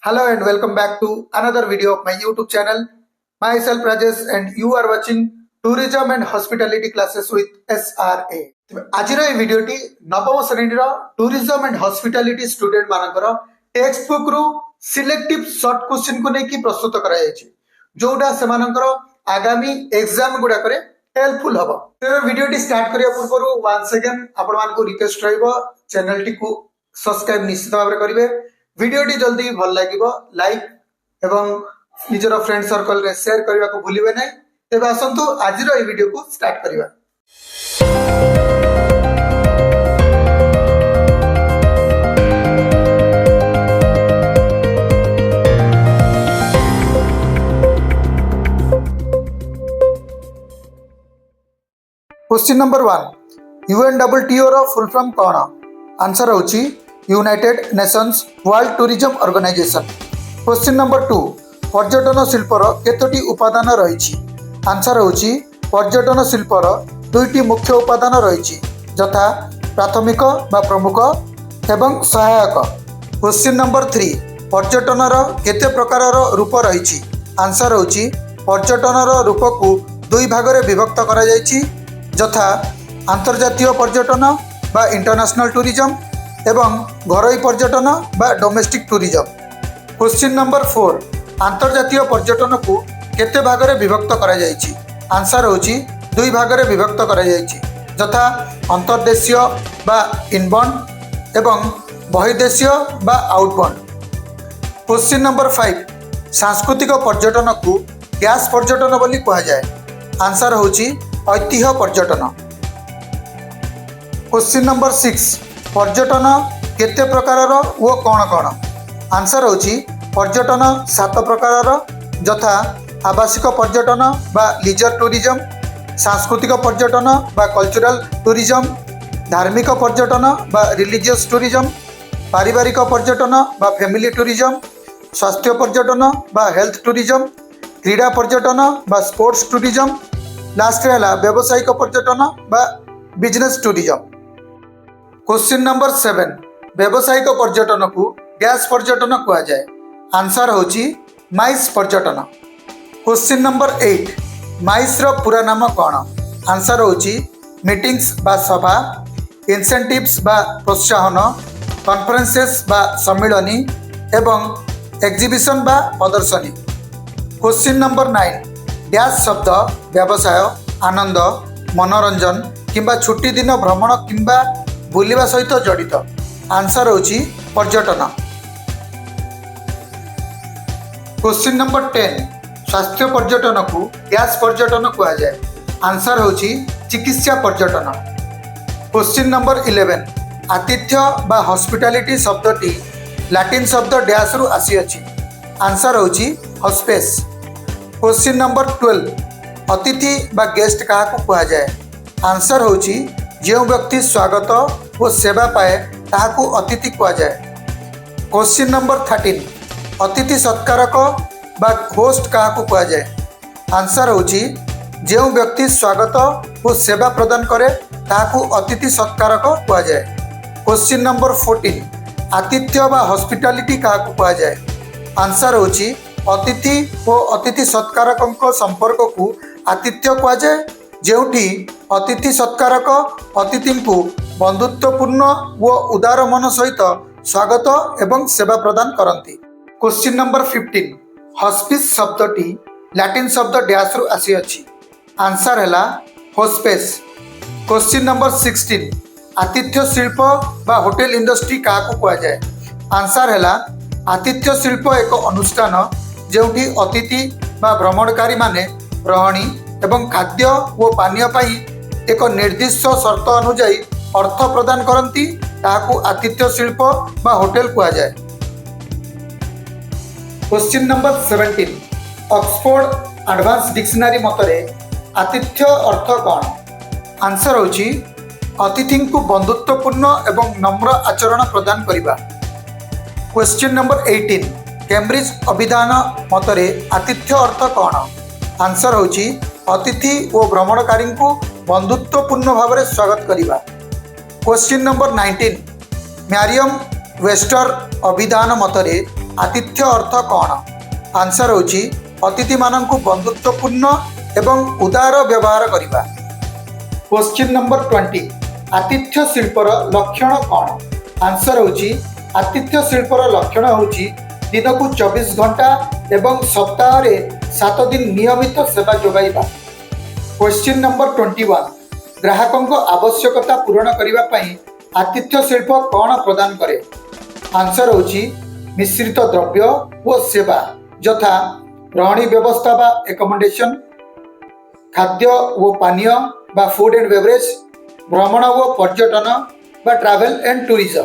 Hello and welcome back to another video of my YouTube channel. Myself Rajesh and you are watching Tourism and Hospitality classes with SRA. आज video नवम श्रेणी tourism and hospitality student मानकर text book रु selective short question को लेकिन प्रस्तुत जोटा से आगामी एग्जाम गुड़ाक हेल्पफुल हम तेरे वीडियो स्टार्ट करने पूर्व वन्स अगेन आपण रिक्वेस्ट चैनल टी को सब्सक्राइब निश्चित भाव में करेंगे वीडियो जल्दी भल लगे लाइक एवं निजर फ्रेंड सर्कल रे शेयर करने को भूलिए ना तेज आसतु आज वीडियो को स्टार्ट करवा। क्वेश्चन नंबर 1 UNWTO रो फुल फॉर्म कौन? आंसर होची United Nations World Tourism Organisation. क्वेश्चन नंबर 2 पर्यटन शिल्पर केतोटी उपादान रही? आंसर होची पर्यटन शिल्पर दुईटी मुख्य उपादान रही यथा प्राथमिक बा प्रमुख एवं सहायक। क्वेश्चन नंबर 3 पर्यटन केते प्रकार रूप रही? आंसर होची पर्यटन रूप को दुई भाग में विभक्त करा जायछि यथा अंतर्जातीय पर्यटन बा इंटरनेशनल टूरिज्म एवं घरोई पर्यटन बा डोमेस्टिक टूरिज्म। क्वेश्चन नंबर 4 अंतर्जातीय पर्यटन को केते भाग में विभक्त करा जायछि? आंसर होची दुई भाग में विभक्त करा जायछि यथा अंतर्देशीय बा इनबाउंड एवं बहिर्देशीय बा आउटबाउंड। क्वेश्चन नंबर 5 सांस्कृतिक पर्यटन को गैस पर्यटन बोली कहा जाए? आंसर होची ऐतिह्य पर्यटन। क्वेश्चन नंबर 6 पर्यटन केते प्रकार वो कौन कौन? आंसर होची पर्यटन 7 प्रकार यथा आवासिक पर्यटन बा लीजर टूरिज्म, सांस्कृतिक पर्यटन बा कल्चरल टूरिज्म, धार्मिक पर्यटन बा रिलीजियस टूरिज्म, पारिवारिक पर्यटन बा फैमिली टूरिज्म, स्वास्थ्य पर्यटन बा हेल्थ टूरिज्म, क्रीड़ा पर्यटन बा स्पोर्ट्स टूरिज्म, लास्ट है व्यावसायिक पर्यटन बा बिजनेस टूरिज्म। क्वेश्चन नंबर 7 व्यावसायिक पर्यटन को गैस पर्यटन कहा जाए? आंसर होची माइस पर्यटन। क्वेश्चन नंबर 8 माइस रो पूरा नाम कौन? आंसर होची मीटिंग्स बा सभा, इंसेंटिव्स बा प्रोत्साहन, कॉन्फ्रेंसेस बा सम्मिलनी एवं एग्जीबिशन बा प्रदर्शनी। क्वेश्चन नंबर 9 डैश शब्द व्यवसाय, आनंद, मनोरंजन किंबा छुट्टी दिन भ्रमण किंबा बुलिबा सहित जड़ित। आंसर होची पर्यटन। क्वेश्चन नंबर 10 स्वास्थ्य पर्यटन को गैस पर्यटन कहा जाए? आंसर होची चिकित्सा पर्यटन। क्वेश्चन नंबर 11 आतिथ्य बा हॉस्पिटैलिटी शब्दटी लैटिन शब्द डैश रु आसी अछि? आंसर होची हॉस्पेस। क्वेश्चन नंबर 12 अतिथि बा गेस्ट क्या कहा जाए? आंसर होची जो व्यक्ति स्वागत और सेवा पाए ताकू अतिथि कहा जाए। क्वेश्चन नंबर 13 अतिथि सत्कारक बा होस्ट क्या कहा जाए? आंसर होची जो व्यक्ति स्वागत और सेवा प्रदान करे ताकू अतिथि सत्कारक कहा जाए। क्वेश्चन नंबर 14 आतिथ्य बा हॉस्पिटैलिटी क्या कहा जाए? आंसर होची अतिथि और अतिथि सत्कारक संपर्क को आतिथ्य कहा जाए जोठी अतिथि सत्कारक अतिथि को बंधुत्वपूर्ण व उदार मन सहित स्वागत एवं सेवा प्रदान करती। क्वेश्चन नंबर 15 हॉस्पिस शब्दटी लैटिन शब्द डैश रु आसी अछि? आंसर है होस्पेस। क्वेश्चन नंबर 16 आतिथ्य शिल्प बा होटेल इंडस्ट्री क्या कहा जाए? आंसर है आतिथ्य शिल्प एक अनुष्ठान जोठी अतिथि बा भ्रमणकारी माने रहणी एवं खाद्य व पानीय पाई एक निर्दिष्ट शर्त अनुजाई अर्थ प्रदान करती ताकू आतिथ्य शिल्प बा होटेल कहा जाए। Question number 17 Oxford advance dictionary मतरे आतिथ्य अर्थ कौन? आंसर होची अतिथि को बंधुत्वपूर्ण एवं नम्र आचरण प्रदान करिबा। क्वेश्चन नंबर 18 कैम्ब्रिज अभिधान मतरे आतिथ्य अर्थ कौन? आंसर होची अतिथि और भ्रमणकारी को बंधुत्वपूर्ण भाव में स्वागत करिबा। क्वेश्चन नंबर 19 मैरियम वेस्टर अभिधान मतरे आतिथ्य अर्थ कौन? आंसर होची अतिथि माननकु बंधुत्वपूर्ण एवं उदार व्यवहार करिबा। क्वेश्चन नंबर 20 आतिथ्य शिल्पर लक्षण कौन? आंसर होची आतिथ्य शिल्पर लक्षण होची दिन को 24 घंटा एवं सप्ताह रे 7 दिन नियमित सेवा जोगाइबा। क्वेश्चन नंबर 21 ग्राहकों आवश्यकता पूरण करिबा पई आतिथ्य शिल्प कौन प्रदान करे? आंसर होची मिश्रित द्रव्य व सेवा यथा रहणी व्यवस्था बा एकोमोडेशन, खाद्य व पानीय बा फूड एंड बेवरेज, भ्रमण व पर्यटन बा travel and tourism.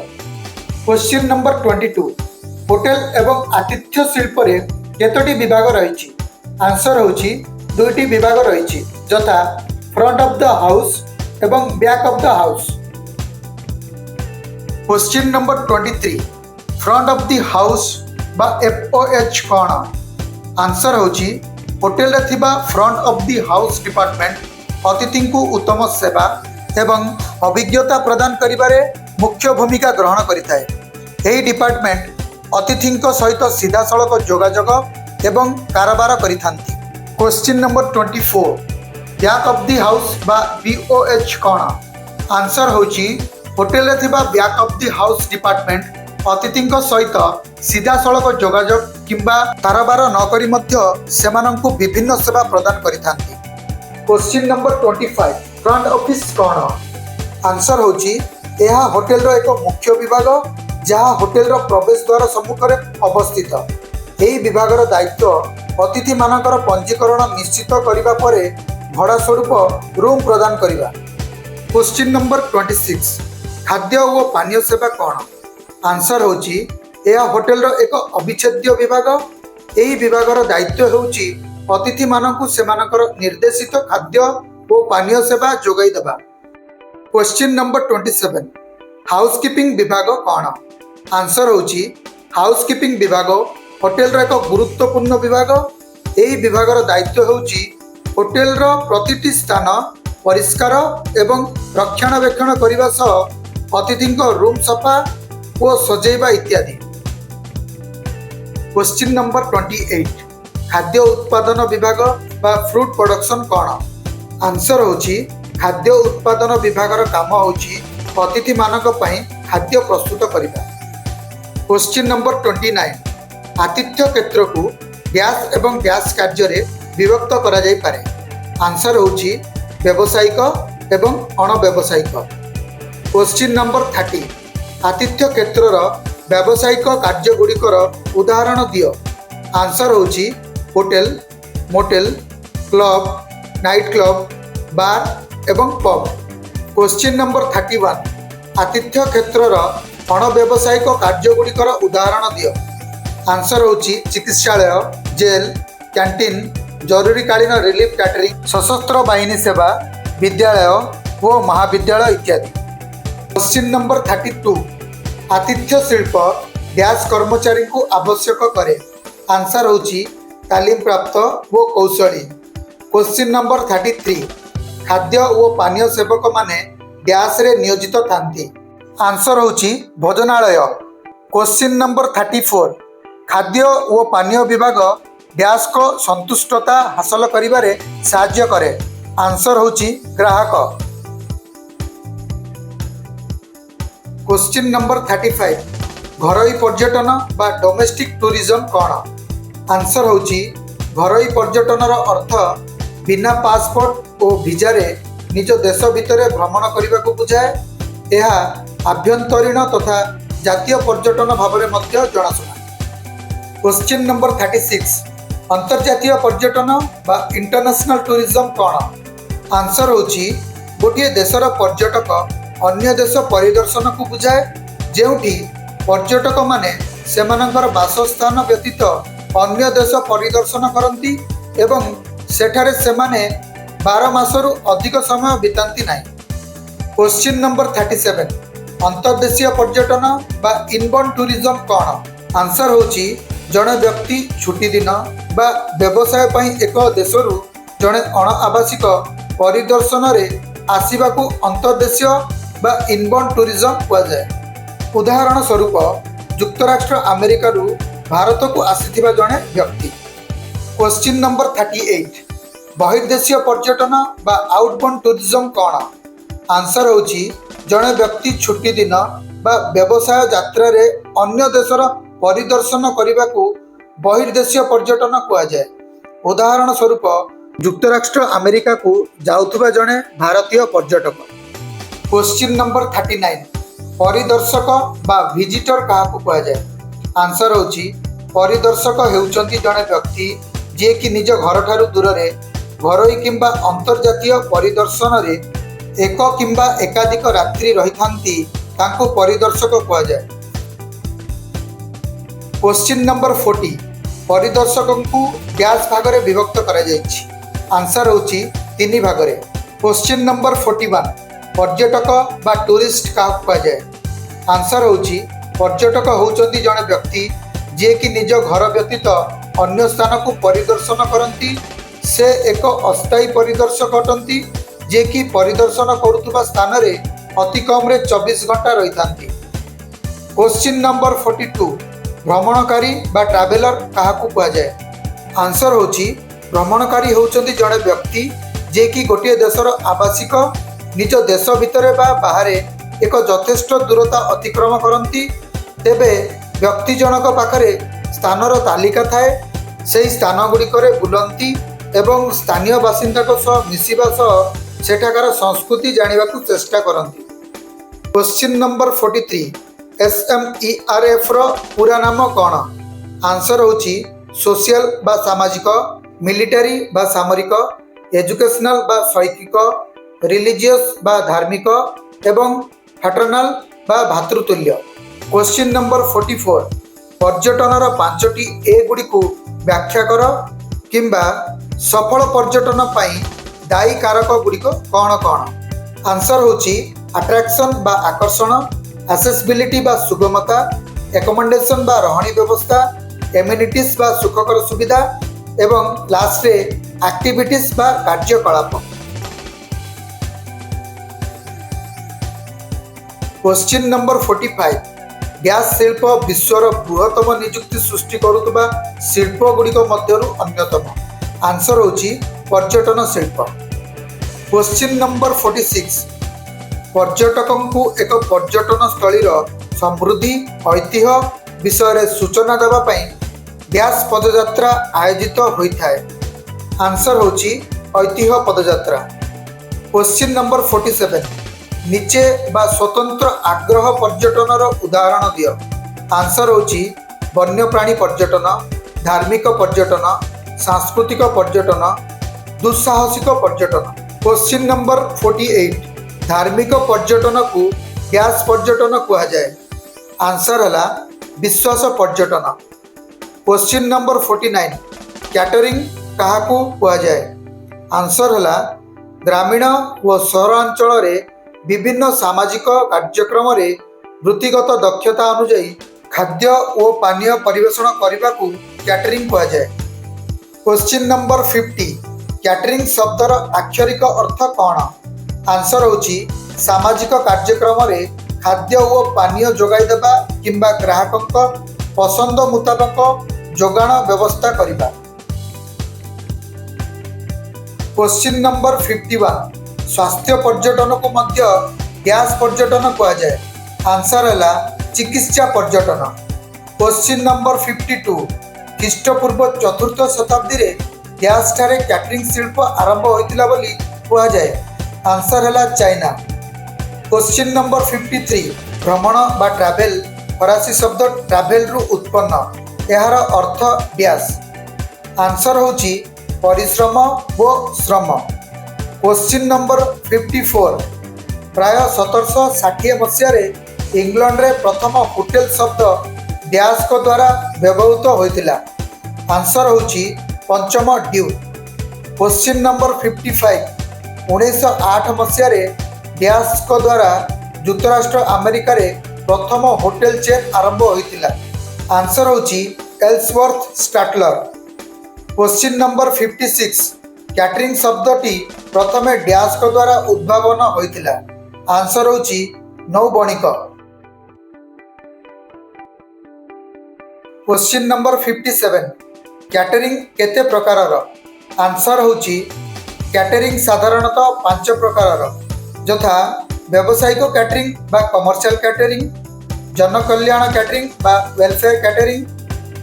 Question number 22 hotel एवं आतिथ्य शिल्प रे केतोटी विभाग रही? आंसर होची दुईटी विभाग रही यथा फ्रंट ऑफ द हाउस एवं back of the house. Question number 23 front of the house बा FOH कौन? आंसर होची होटेल रे थिबा front of the house department अतिथि को उत्तम सेवा एवं अभिज्ञता प्रदान करिबारे मुख्य भूमिका ग्रहण करिथाए। एही डिपार्टमेंट अतिथि सहित सीधा सड़क जोगाजोग एवं कारोबार करिथांती। Question number 24 back of the house बा BOH कौन? आंसर होची होटेल रे थिबा back of the house department अतिथि सहित सीधा सड़क जोगाजोग किंबा कारोबार न करी मध्य सेमानंकु विभिन्न सेवा प्रदान करिथांती। क्वेश्चन नंबर 25 फ्रंट ऑफिस कौन? आंसर होची यह होटेल रो एक मुख्य विभाग जहाँ होटेल रो प्रवेश द्वार सम्मुख में अवस्थित। यही विभाग दायित्व अतिथि मानकर पंजीकरण निश्चित करिबा परे भड़ा स्वरूप रूम प्रदान करिबा। क्वेश्चन नंबर 26 खाद्य व पानीय सेवा कौन? आंसर होची यह होटेल रो एक अविच्छेद्य विभाग। यही विभाग दायित्व होची अतिथि मानकु सेमानकर निर्देशित खाद्य व पानीय सेवा जोगाई देबा। क्वेश्चन नंबर 27 हाउसकीपिंग विभाग कौन? आंसर होची हाउसकीपिंग विभाग होटेल रो एक गुरुत्वपूर्ण विभाग। यही विभाग दायित्व होची होटेल रो प्रतिटी स्थान परिष्कार एवं रक्षणाबेक्षण करने सह अतिथि रूम सफा व सजेबा इत्यादि। क्वेश्चन नंबर 28 खाद्य उत्पादन विभाग बा फ्रूट प्रोडक्शन कौन? आंसर होची खाद्य उत्पादन विभाग काम होची अतिथि मानक पई खाद्य प्रस्तुत करिबा। क्वेश्चन नंबर 29 आतिथ्य क्षेत्र को गैस एवं गैस कार्य रे विभक्त करा जाई पारे। आंसर होची व्यावसायिक एवं अणव्यावसायिक। क्वेश्चन नंबर 30 आतिथ्य क्षेत्र व्यावसायिक कार्य गुड़िकर उदाहरण दियो। आंसर होची hotel, motel, club, night club, bar एवं पब। क्वेश्चन नंबर 31 आतिथ्य क्षेत्र अणव्यावसायिक कार्य गुड़िकर उदाहरण दियो। आंसर होची चिकित्सालय, जेल, कैंटीन, जरूरीकालीन रिलीफ कैटरिंग, सशस्त्र बाहिनी सेवा, विद्यालय व महाविद्यालय इत्यादि। क्वेश्चन नंबर 32 आतिथ्य शिल्प डैश कर्मचारी को आवश्यक करे। आंसर होची तालीम प्राप्त व कौशली। क्वेश्चन नंबर 33 खाद्य व पानीय सेवक माने डैश रे नियोजित थांती। आंसर होची भोजनालय। क्वेश्चन नंबर 34 खाद्य व पानीय विभाग डैश को संतुष्टता हासिल करिबारे साहाय्य करे। आंसर होची ग्राहक। क्वेश्चन नंबर 35 घरोई पर्यटन बा डोमेस्टिक टूरिज्म कौन? आंसर होची घरोई पर्यटन अर्थ बिना पासपोर्ट और वीजा रे निज देश भितर भ्रमण करने को बुझाए। यह आभ्यंतरीण तथा जातीय पर्यटन भाव में जनाशुना। क्वेश्चन नंबर 36 अंतर्जातीय पर्यटन बा इंटरनेशनल टूरिज्म कौन? आंसर होची गोटे देशर पर्यटक अन्य देश परिदर्शन को बुझाए जेउठी पर्यटक माने सेमानंकर बासस्थान व्यतीत अन्य देश परिदर्शन करती एवं सेठारे सेमाने 12 मासरु अधिक समय बिताती नहीं। क्वेश्चन नंबर 37 अंतर्देशीय पर्यटन बा इनबाउंड टूरिज्म कौन? आंसर होची जड़े व्यक्ति छुट्टी दिन बा व्यवसाय पई एक देशरू जड़े अण आवासिक परिदर्शन रे आसीबा को अंतर्देशीय बा इनबाउंड टूरिज्म कहुए। उदाहरण स्वरूप युक्तराष्ट्र अमेरिका भारत को आसीथिबा जणे व्यक्ति। क्वेश्चन नंबर 38 बहिर्देशीय पर्यटन बा आउटबाउंड टूरिज्म कौन? आंसर होची जणे व्यक्ति छुट्टी दिन बा व्यवसाय यात्रा रे अन्य देशर परिदर्शन करने को बहिर्देशीय पर्यटन कहुए। उदाहरण स्वरूप युक्तराष्ट्र अमेरिका को जाउथुबा जणे भारतीय पर्यटक। क्वेश्चन नंबर 39 परिदर्शक बा विजिटर क्या कहुए? आंसर होची परिदर्शक हेउचंती जणे व्यक्ति जे कि निज घर ठारू दूर रे घरोई किंबा अंतर्जातीय परिदर्शन रे एक किंबा एकाधिक रात्रि रही तांको परिदर्शक कहुए। क्वेश्चन नंबर 40 परिदर्शक को डैश भाग में विभक्त करा जायछि। आंसर होची 3 भाग में। क्वेश्चन नंबर 41 पर्यटक बा टूरिस्ट क्या कहुए? आंसर होची पर्यटक होउचंती जणे व्यक्ति जे कि निज घर व्यतीत अन्य स्थान को परिदर्शन करती। से एक अस्थायी परिदर्शक अटंती जे कि परिदर्शन करुवा स्थान रे अति कम रे 24 घंटा रही थांती। क्वेश्चन नंबर 42 भ्रमणकारी बा ट्रावेलर क्या कहुए? आंसर होची भ्रमणकारी होउचंती जणे व्यक्ति जे कि गोटे देशर आवासिक निज देश भितर बा बाहर एक यथेष्ट दूरता अतिक्रम करती। तेबे व्यक्ति जनक पाखरे स्थानर तालिका थाए, से स्थान गुड़िक बुलती एवं स्थानीय बासिंदा मिसिबा सह सेठाकार संस्कृति जानिबा को चेष्टा करती। क्वेश्चन नंबर 43 SMERF रो पूरा नाम कौन? आंसर होची सोशल बा सामाजिक, मिलिटारी बा सामरिक, एजुकेशनल बा शैक्षिक, रिलीजियस बा धार्मिक एवं फैटर्नल बा भातृतुल्य। क्वेश्चन नंबर 44 पर्यटनर 5टी ए गुड़ी को व्याख्या कर किंबा सफल पर्यटन पाई दायी कारक गुड़िक कौन कौन? आंसर होची अट्रैक्शन बा आकर्षण, एक्सेसिबिलिटी बा सुगमता, एकोमोडेशन बा रहणी व्यवस्था, एम्यूनिटीज बा सुखकर सुविधा एवं लास्ट रे एक्टिविटीज बा कार्यकलाप। क्वेश्चन नंबर 45 गैस शिल्प विश्वर बृहत्तम निजुक्ति सृष्टि करुवा शिल्प गुड़िक मध्यरु अन्यतम। आंसर होची पर्यटन शिल्प। क्वेश्चन नंबर 46 पर्यटकों को एक पर्यटन स्थलीर समृद्धि ऐतिह्य विषय सूचना देवाई गैस पदयात्रा आयोजित होता है। आंसर होची ऐतिह्य पदयात्रा। क्वेश्चन नंबर 47 नीचे बा स्वतंत्र आग्रह पर्यटनर उदाहरण दियो। आंसर होची वन्यप्राणी पर्यटन, धार्मिक पर्यटन, सांस्कृतिक पर्यटन, दुस्साहसिक पर्यटन। क्वेश्चन नंबर 48 धार्मिक पर्यटन को गैस पर्यटन कहा जाए। आंसर है विश्वास पर्यटन। क्वेश्चन नंबर 49 कैटरिंग क्या कहा जाए? आंसर है ग्रामीण व सहरांचल रे विभिन्न सामाजिक कार्यक्रम रे वृत्तिगत दक्षता अनुजाई खाद्य और पानीय परिवेषण करने को कैटरिंग कहा जाए। क्वेश्चन नंबर 50 कैटरिंग शब्दर आक्षरिक अर्थ कौन? आंसर होची सामाजिक कार्यक्रम रे खाद्य और पानीय जोगाई देबा किंबा ग्राहकों पसंद मुताबक जोगाण व्यवस्था करबा। क्वेश्चन नंबर 51 स्वास्थ्य पर्यटन को मध्य गैस पर्यटन कहा जाए। आंसर है चिकित्सा पर्यटन। क्वेश्चन नंबर 52 ख्रीष्टपूर्व 4th शताब्दी रे गैस ठारे कैटरिंग शिल्प आरंभ होइतिला बोली कहा जाए। आंसर है चाइना। क्वेश्चन नंबर 53 भ्रमण बा ट्रैवल फरासी शब्द ट्रैवल रु उत्पन्न, यार अर्थ डैश। आंसर होची परिश्रम व श्रम। क्वेश्चन नंबर 54 प्राय 1760 मसीह इंग्लैंड रे प्रथम होटेल शब्द डैश को द्वारा व्यवहृत होइतिला। आंसर होची पंचम ड्यू। क्वेश्चन नंबर 55 1908 मसीह डैश को द्वारा युक्तराष्ट्र अमेरिका रे प्रथम होटेल चेन आरंभ होइतिला। आंसर होची एल्सवर्थ स्टाटलर। क्वेश्चन नंबर 56 कैटरिंग शब्दटी प्रथमे डैश को द्वारा उद्भावन होइतिला। आंसर होची नौबणिक। क्वेश्चन नंबर 57 कैटरिंग केते प्रकारर आंसर होची कैटरिंग साधारणतः 5 प्रकारर यथा व्यावसायिक कैटरिंग बा कमर्शियल कैटरिंग, जनकल्याण कैटरिंग बा वेलफेयर कैटरिंग,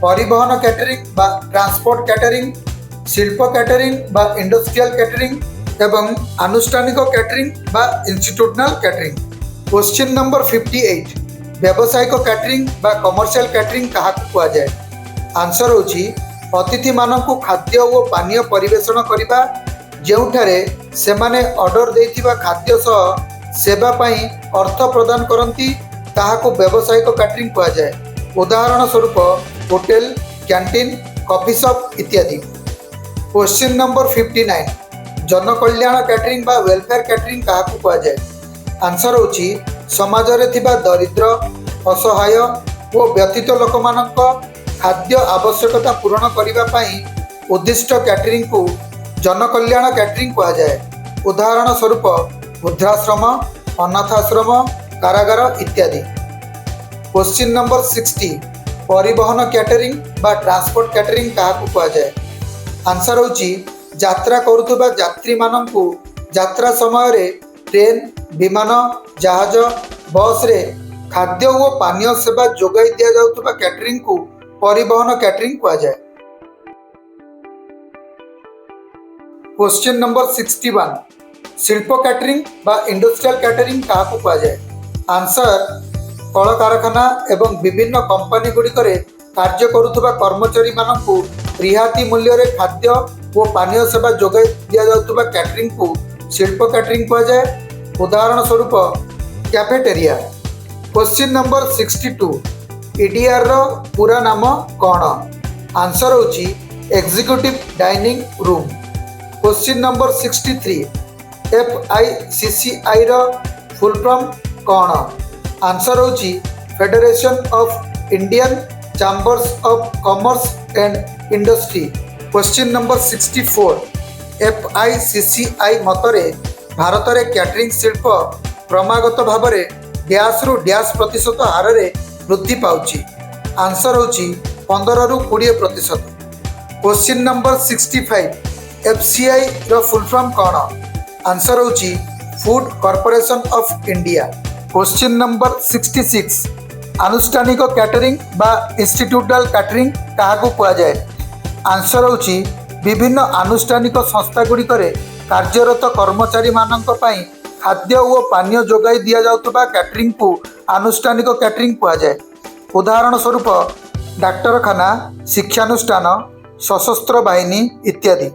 परिवहन कैटरिंग बा ट्रांसपोर्ट कैटरिंग, शिल्प कैटरिंग बा इंडस्ट्रियल कैटरिंग एवं आनुष्ठानिक कैटरिंग बा इंस्टीट्यूशनल कैटरिंग। क्वेश्चन नंबर 58 व्यावसायिक कैटरिंग बा कमर्शियल कैटरिंग क्या कह जाए आंसर होची अतिथि मानकु खाद्य और पानीय परिवेषण करने जोठारे सेमाने ऑर्डर देथिबा खाद्य सह सेवा पाई अर्थ प्रदान करती ताहाको व्यावसायिक कैटरिंग कह जाए। उदाहरण स्वरूप होटेल, कैंटीन, कॉफी शॉप इत्यादि। क्वेश्चन नंबर 59 जनकल्याण कैटरिंग बा वेलफेयर कैटरिंग क्या कह जाए आंसर होची समाज रे थिबा दरिद्र, असहाय और व्यतीत लोक मानक खाद्य आवश्यकता पूरण करने पाई उद्दिष्ट कैटरिंग को जनकल्याण कैटरिंग कह जाए। उदाहरण स्वरूप वृद्धाश्रम, अनाथाश्रम, कारागार इत्यादि। क्वेश्चन नंबर 60 परिवहन कैटरिंग बा ट्रांसपोर्ट कैटरिंग क्या कह जाए आंसर होची यात्रा करुवा यात्री मानकु यात्रा समय रे ट्रेन, विमान, जहाज, बस रे खाद्य और पानीय सेवा जोगाई दिया जाउतबा कैटरिंग को परिवहन कैटरिंग कह जाए। क्वेश्चन नंबर 61 शिल्प कैटरिंग बा इंडस्ट्रियल कैटरिंग क्या कह जाए आंसर कल कारखाना एवं विभिन्न कंपनी गुड़िकरे कार्य करुवा कर्मचारी मानकु रिहाती मूल्य रे खाद्य और पानीय सेवा जोगाई दिया जाउतबा कैटरिंग को शिल्प कैटरिंग कह जाए। उदाहरण स्वरूप कैफेटेरिया। क्वेश्चन नंबर 62 ईडीआर रो पूरा नाम कौन आंसर होची executive dining room. Question number 63 FICCI रो फुल फॉर्म कौन आंसर होची federation of Indian chambers of commerce and industry. Question number 64 FICCI मतरे भारत में कैटरिंग शिल्प क्रमागत भाव में डैश रु डैश प्रतिशत हार में वृद्धि पाउची आंसर होची 15 रु 20%। क्वेश्चन नंबर 65 FCI रो फुल फॉर्म कौन आंसर होची food corporation of India. Question number 66 आनुष्ठानिक कैटरिंग बा इंस्टीट्यूशनल कैटरिंग क्या कह जाए आंसर होची विभिन्न आनुष्ठानिक संस्था गुड़िकरे कार्यरत कर्मचारी मानक पई खाद्य और पानीय जोगाई दिया जाउतबा कैटरिंग को आनुष्ठानिक कैटरिंग कह जाए। उदाहरण स्वरूप डाक्तरखाना, शिक्षानुष्ठान, सशस्त्र बाहिनी इत्यादि।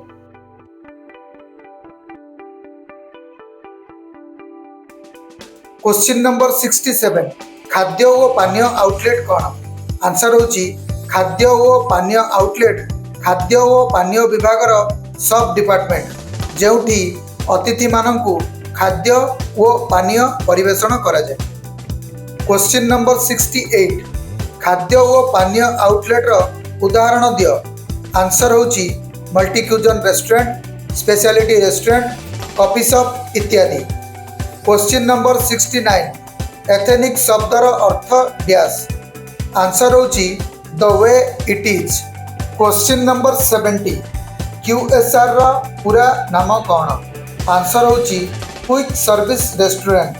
क्वेश्चन नंबर 67 खाद्य और पानीय आउटलेट कौन आंसर होची खाद्य और पानीय आउटलेट खाद्य और पानीय विभागर सब डिपार्टमेंट जोठी अतिथि मानकु खाद्य और पानीय परिवेषण करा जाए। क्वेश्चन नंबर 68 खाद्य और पानीय आउटलेट रो उदाहरण दियो आंसर होची multi cuisine restaurant, speciality restaurant, coffee shop इत्यादि। क्वेश्चन नंबर 69 एथेनिक शब्दर अर्थ डैश आंसर होची the way it is. Question number 70 QSR रा पूरा नाम कौन आंसर होची quick service restaurant.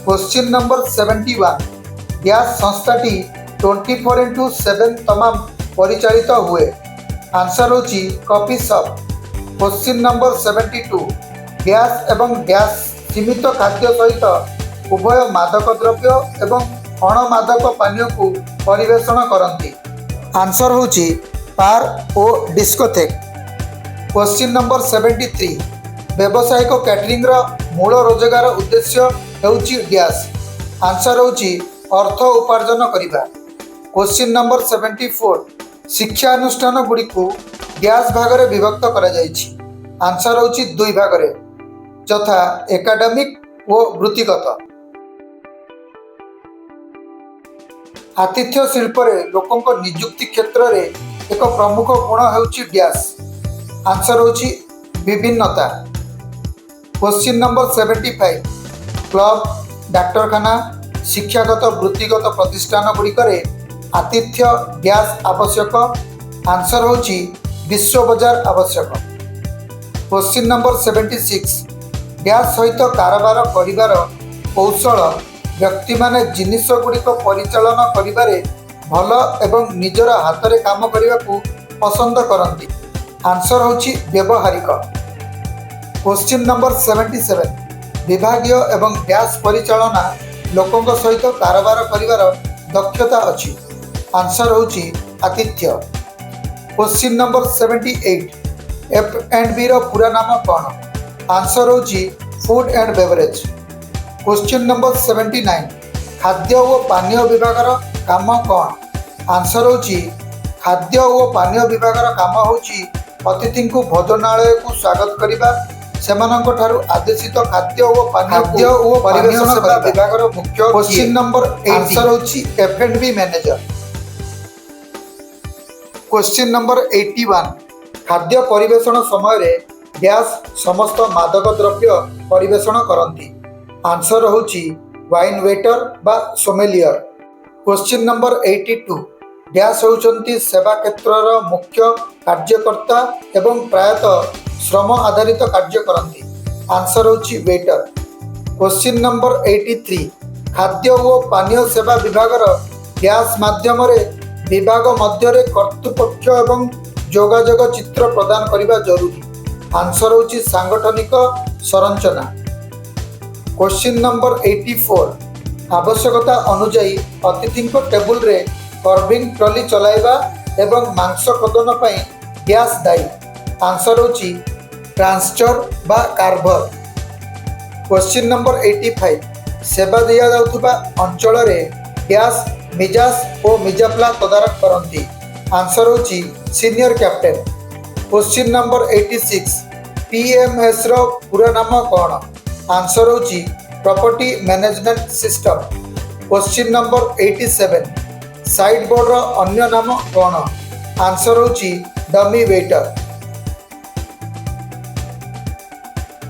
Question number 71 गैस संस्थाटी 24/7 तमाम परिचालित हुए आंसर होची कॉफी शॉप। क्वेश्चन नंबर 72 गैस एवं गैस सीमित खाद्य सहित उभय मादक द्रव्य एवं अणमादक पानीय को परिवेषण करती आंसर होची पार और डिस्कोथेक। क्वेश्चन नंबर 73 व्यावसायिक कैटरिंग मूल रोजगार उद्देश्य होची डैश आंसर होची अर्थ उपार्जन करिबा। क्वेश्चन नंबर 74 शिक्षानुष्ठान गुड़ी को डैश भाग में विभक्त करा जायछि आंसर होची 2 भाग में यथा एकाडेमिक और वृत्तिगत। आतिथ्य शिल्प लोकों निजुक्ति क्षेत्र में एक प्रमुख गुण होची डैश आंसर होची विभिन्नता। क्वेश्चन नंबर 75 क्लब, डाक्तरखाना, शिक्षागत वृत्तिगत प्रतिष्ठान गुड़िक आतिथ्य डैश आवश्यक आंसर होची विश्व बजार आवश्यक। क्वेश्चन नंबर 76 डैश सहित कारबार करिवार कौशल व्यक्ति माने जिनिस गुड़िक परिचालन करिबारे भल एवं निजर हाथ रे काम करने को पसंद करती आंसर होची व्यवहारिक। क्वेश्चन नंबर 77 विभागीय एवं डैश परिचालना लोकों सहित कारबार करिवार दक्षता अच्छी आंसर होची आतिथ्य। क्वेश्चन नंबर 78 F&B रो पूरा नाम कौन आंसर होची food and beverage. Question number 79 खाद्य और पानीय विभागर काम कौन आंसर होची खाद्य और पानीय विभागर काम होची अतिथि को भोजनालय को स्वागत करिबा सेमानंको ठारू आदेशित खाद्य और परिवेशन सेवा विभागर मुख्य। क्वेश्चन नंबर 80 आंसर होची F&B मैनेजर। क्वेश्चन नंबर 81 खाद्य परिवेशन समय रे डैश समस्त मादक द्रव्य परिवेशन करती आंसर होची वाइन वेटर बा सोमेलियर। क्वेश्चन नंबर 82 डैश होचंती सेवा क्षेत्रर मुख्य कार्यकर्ता एवं प्रायतः श्रम आधारित कार्य करती आंसर होची वेटर। क्वेश्चन नंबर 83 खाद्य और पानीय सेवा विभागर डैश माध्यम विभाग मध्य कर्तृपक्ष एवं जोगाजोग चित्र प्रदान करने जरूरी आंसर होची सांगठनिक संरचना। क्वेश्चन नंबर 84 आवश्यकता अनुजाई अतिथि टेबुल रे कर्विंग ट्रॉली चलाइबा एवं मांस खदन पर डैश दायी आंसर होची ट्रांसचर बा कार्भर। क्वेश्चन नंबर 85 सेवा दिया जाउथुबा अंचल रे डैश मिजाज और मिजाप्ला तदारक करती आंसर होची senior captain. Question number 86 PMS रो पूरा नाम कौन आंसर होची property management system. Question number 87 side board रो अन्य नाम कौन आंसर होची dummy waiter.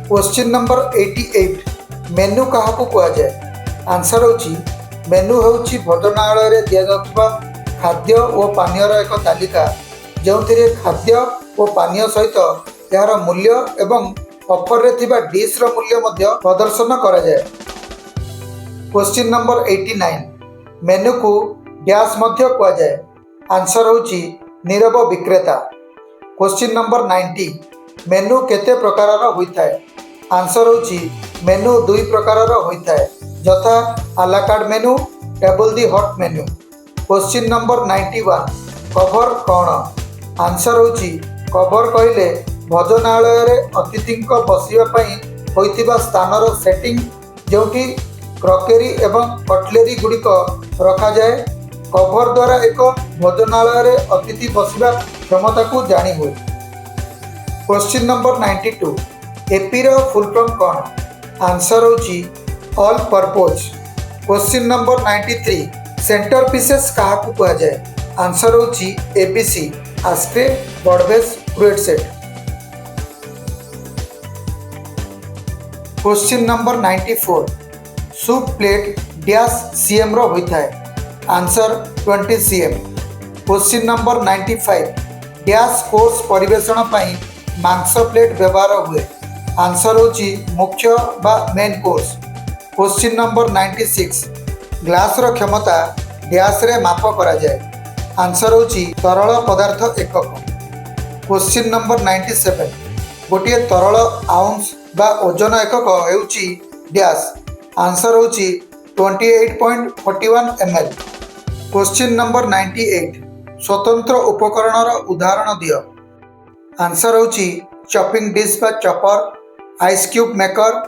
Question number 88 menu क्या कह जाए आंसर होची मेनू होची भोजनालय रे दिया जाउथबा खाद्य और पानीय एक तालिका जो खाद्य और पानीय सहित यार मूल्य एवं ऑफर रे थिबा डिश रो मूल्य मध्य प्रदर्शन करा जाए। क्वेश्चन नंबर 89 मेनू को डैश मध्य कह जाए आंसर होची नीरव विक्रेता। क्वेश्चन नंबर 90 मेनू केते प्रकार होता है आंसर होची मेनू दुई प्रकार होता है यथा a la carte menu table d'hote menu. Question number 91 cover कौन आंसर होची कवर कहले भोजनालय रे अतिथि बसवाई होइतिबा स्थानर सेटिंग जोटी क्रॉकेरी एवं कटलेरी गुड़िक रखा जाए। कवर द्वारा एक भोजनालय रे अतिथि बसवा क्षमता को जानी हुए। क्वेश्चन नंबर 92 एपी रो फुल फॉर्म कौन आंसर होची all purpose. Question number 93 centre pieces क्या कह जाए आंसर होची ABC ashtray bud vase fruit set. Question number 94 soup plate dash CM रो होता है answer 20 CM। Question number 95 dash course परिवेशन पाई मांस प्लेट व्यवहार हुए आंसर होची मुख्य बा main course. Question number 96 glass रो क्षमता डैश रे माप करा जाए आंसर होची तरल पदार्थ एकक। क्वेश्चन नंबर 97 गोटे तरल आउंस बा ओजन एकक हेउची डैश आंसर होची 28.41 ml। क्वेश्चन नंबर 98 स्वतंत्र उपकरण उदाहरण दियो आंसर होची चॉपिंग डिश बा chopper ice cube maker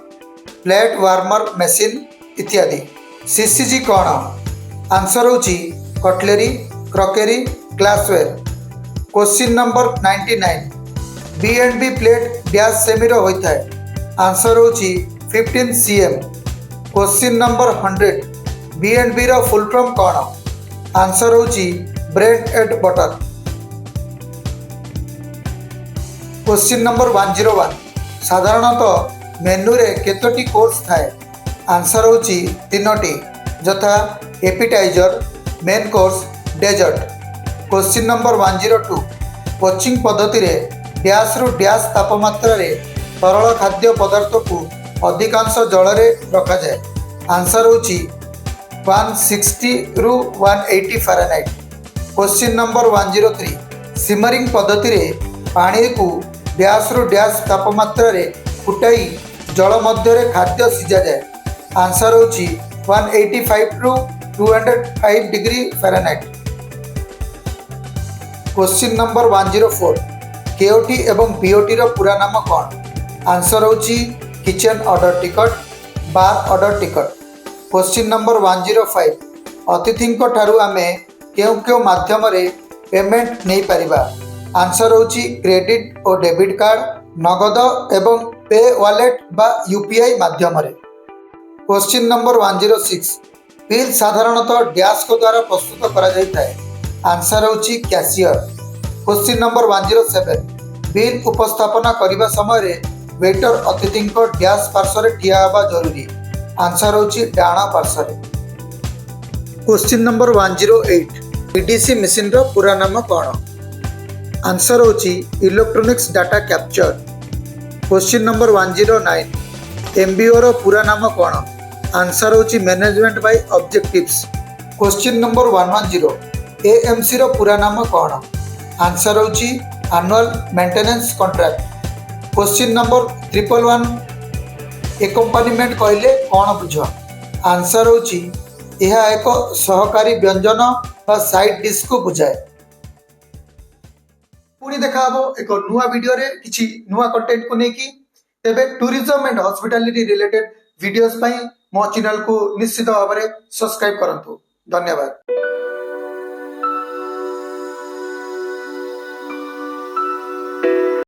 plate warmer machine इत्यादि। CCG कौन आंसर होची cutlery crockery glassware. Question number 99 B&B plate dash CM रो होता है आंसर होची 15 CM। क्वेश्चन नंबर 100 B&B रो फुल फॉर्म कौन आंसर होची bread and butter. Question number 101 साधारणतः मेनू रे केतोटी कोर्स थाए आंसर होची 3टी यथा appetiser main course dessert. Question number 102 poaching पद्धति रे डैश रु डैश तापमात्रा रे तरल खाद्य पदार्थ को अधिकांश जल रे रखा जाए। आंसर होची 160 रु 180 फ़ारेनहाइट। क्वेश्चन नंबर 103 सिमरिंग पद्धति रे पानी को डैश रु डैश तापमात्रा रे फुटाई जल मध्य रे खाद्य सिझा जाए। आंसर होची 185 रु 205 degree Fahrenheit. Question number 104 KOT एवं बीओटी रो पूरा नाम कौन? आंसर होची kitchen order ticket, bar order ticket. Question number 105 अतिथिंको ठारू आमे केउ माध्यम रे पेमेंट नहीं पारिबा? आंसर होची क्रेडिट और डेबिट कार्ड, नगद एवं पे वॉलेट बा यूपीआई माध्यम रे। क्वेश्चन नंबर 106 बिल साधारणतः डैश को द्वारा प्रस्तुत करा जाता है। आंसर होची कैशियर। क्वेश्चन नंबर 107 बिल उपस्थापना करने समय रे वेटर अतिथि को डैश पार्श्व रे ठिया हेबा जरूरी। आंसर होची डाणा पार्श्व रे। क्वेश्चन नंबर 108 ईडीसी मशीन रो पूरा नाम कौन? आंसर होची electronics data capture. Question number 109 MBO रो पूरा नाम कौन? आंसर होची management by objectives. Question number 110 AMC रो पूरा नाम कौन? आंसर होची annual maintenance contract. Question number 111 accompaniment कहले कौन बुझ? आंसर होची यह एक सहकारी व्यंजन व साइड डिश को बुझाए। पुणी देखा हबो एक नुआ वीडियो रे किछि नुआ कंटेंट को नेकी। तेबे tourism and hospitality related videos पई मो चैनल को निश्चित भाव में सब्सक्राइब करंतु। धन्यवाद।